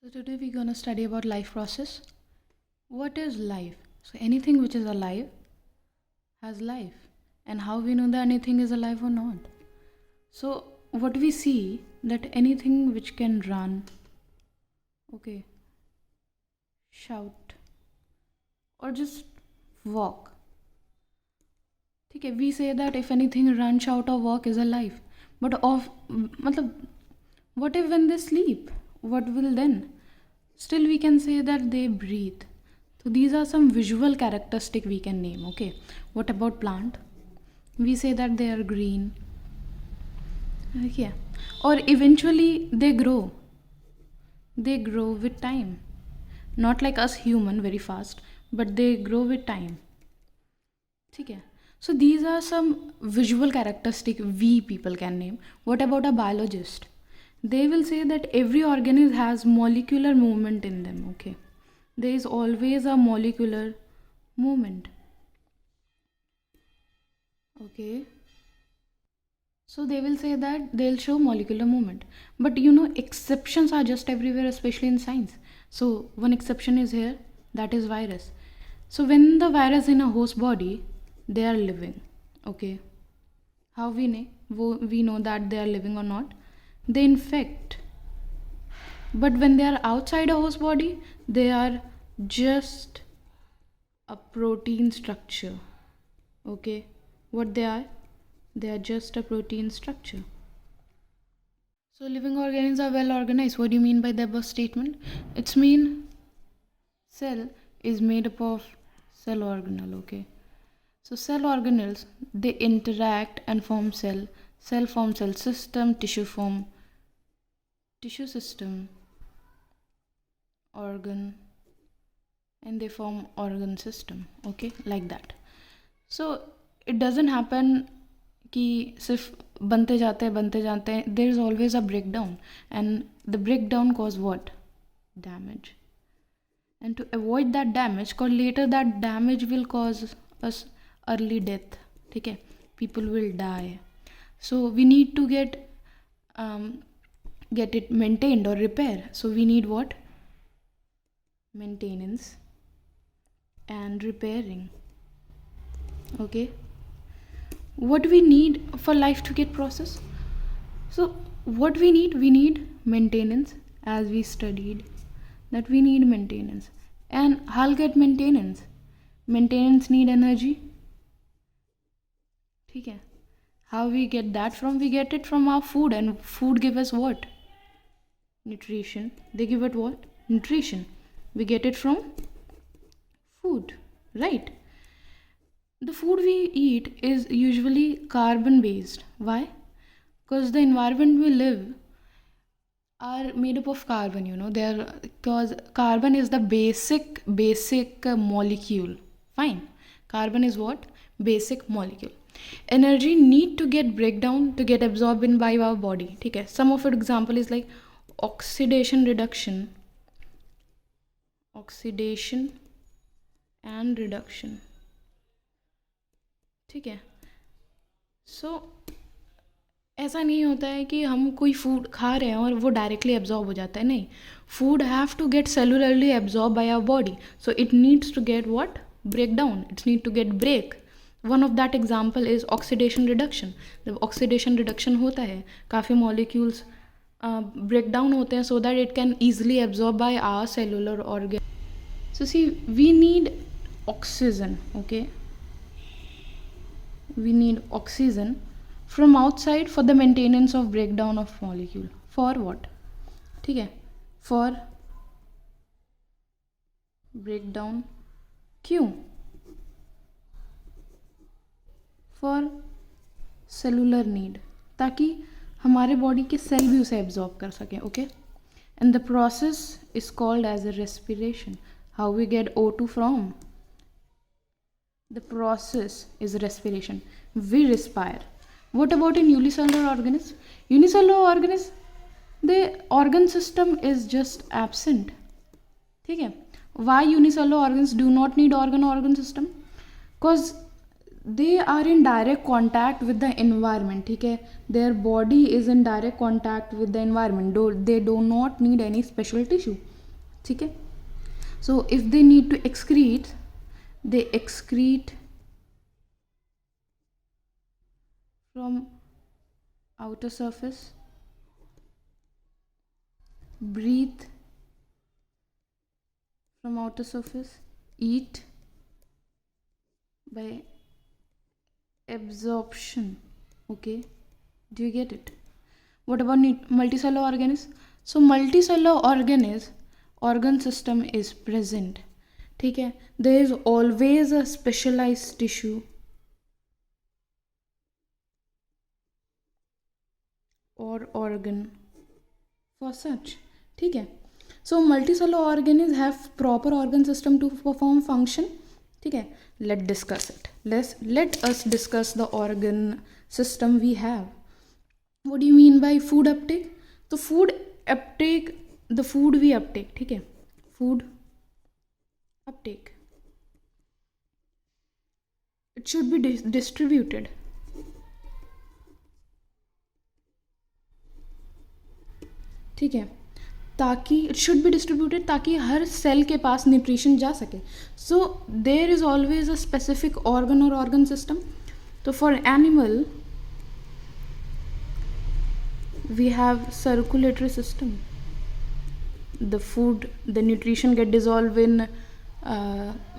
So today we're gonna study about life process. What is life? So anything which is alive has life, and how we know that anything is alive or not. So what we see that anything which can run, okay, shout, or just walk. Okay, we say that if anything run, shout, or walk is alive. But matlab, what if when they sleep? What will then? Still we can say that they breathe. So these are some visual characteristic we can name. Okay, what about plant? We say that they are green. Yeah, or eventually they grow. They grow with time, not like us human very fast, but they grow with time. Okay, so these are some visual characteristic we people can name. What about a biologist? They will say that every organism has molecular movement in them. Okay, there is always a molecular movement. Okay, so they will say that they'll show molecular movement, but exceptions are just everywhere, especially in science. So one exception is here, that is virus. So when the virus in a host body, they are living. Okay, how we know that they are living or not? They infect, but when they are outside a host body, they are just a protein structure. Okay, what they are just a protein structure. So living organisms are well organized. What do you mean by the above statement? It's mean cell is made up of cell organelle. Okay, so cell organelles, they interact and form cell. Cell form cell system, tissue form tissue system, organ, and they form organ system. Okay, like that. So it doesn't happen कि सिर्फ बनते जाते हैं. There is always a breakdown, and the breakdown cause what? Damage. And to avoid that damage, because later that damage will cause us early death. Okay, people will die. So we need to get it maintained or repair. So we need what? Maintenance and repairing. Okay, what we need for life to get processed? So what we need maintenance, as we studied that we need maintenance. And I'll get maintenance need energy. Okay, how we get that from? We get it from our food, and food give us what? Nutrition. They give it what? Nutrition. We get it from food, right? The food we eat is usually carbon based. Why? Because the environment we live are made up of carbon. They're because carbon is the basic molecule. Fine, carbon is what? Basic molecule. Energy need to get breakdown to get absorbed in by our body. Okay, some of it example is like oxidation and reduction. ठीक है. सो ऐसा नहीं होता है कि हम कोई food खा रहे हैं और वो डायरेक्टली एब्जॉर्ब हो जाता है. नहीं, food have to get cellularly absorb by our body. So it needs to get what? Break down. It's need to get break. One of that example is oxidation reduction. जब oxidation reduction होता है, काफ़ी molecules break down होते हैं so that it can easily absorb by our cellular organ. So see, we need oxygen. Okay, we need oxygen from outside for the maintenance of breakdown of molecule. For what? ठीक है, for breakdown. क्यों? for cellular need, ताकि हमारे body के cell भी उसे absorb कर सकें. Okay, and the process is called as a respiration. How we get O2 from? The process is respiration. We respire. What about in unicellular organism? Unicellular organism, the organ system is just absent. ठीक है. Why unicellular organs do not need organ system? Because they are in direct contact with the environment, ठीक है, their body is in direct contact with the environment, they do not need any special tissue, ठीक है. So if they need to excrete, they excrete from outer surface, breathe from outer surface, eat by absorption. Okay, do you get it? What about multicellular organism? So multicellular organ system is present, ठीक है. There is always a specialized tissue or organ for such, ठीक है. So multicellular organisms have proper organ system to perform function, ठीक है. Let us discuss the organ system we have. What do you mean by food uptake? तो food uptake, the food we uptake, ठीक है, food uptake, it should be distributed, ठीक है, ताकि it should be distributed, ताकि हर cell के पास nutrition जा सके. So there is always a specific organ और ऑर्गन सिस्टम. तो for animal we have circulatory system. The nutrition get dissolved in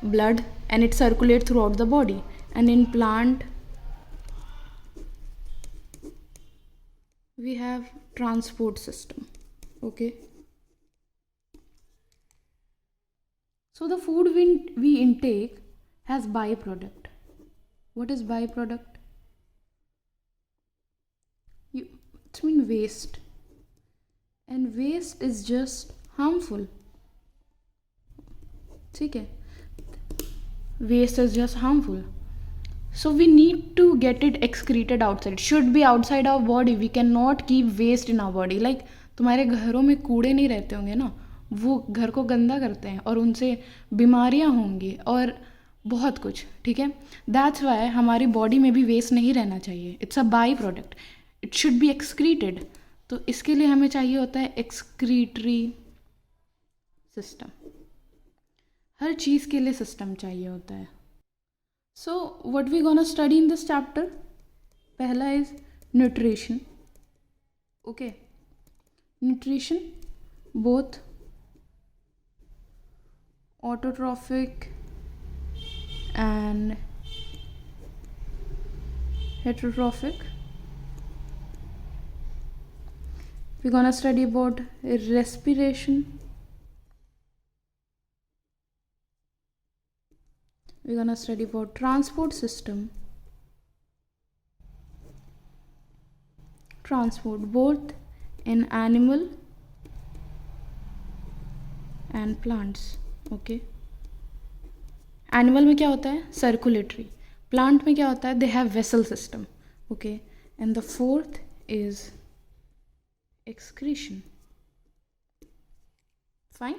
blood and it circulates throughout the body. And in plant we have transport system. Okay, so the food we intake has byproduct. What is byproduct? It means waste, and waste is just harmful, ठीक है. Waste is just harmful, so we need to get it excreted outside. Should be outside our body. We cannot keep waste in our body. Like तुम्हारे घरों में कूड़े नहीं रहते होंगे ना, वो घर को गंदा करते हैं और उनसे बीमारियां होंगी और बहुत कुछ, ठीक है. दैट्स वाई हमारी बॉडी में भी वेस्ट नहीं रहना चाहिए. It's a by product, it should be excreted. तो इसके लिए हमें चाहिए होता है एक्सक्रीटरी सिस्टम. हर चीज़ के लिए सिस्टम चाहिए होता है. So what we gonna study in this chapter? पहला is nutrition. Okay, nutrition both autotrophic and heterotrophic. We're gonna study about respiration. We're gonna study about transport system, transport both in animal and plants. Okay, animal में क्या होता है? Circulatory. Plant में क्या होता है? They have vessel system. Okay, and the fourth is excretion. Fine.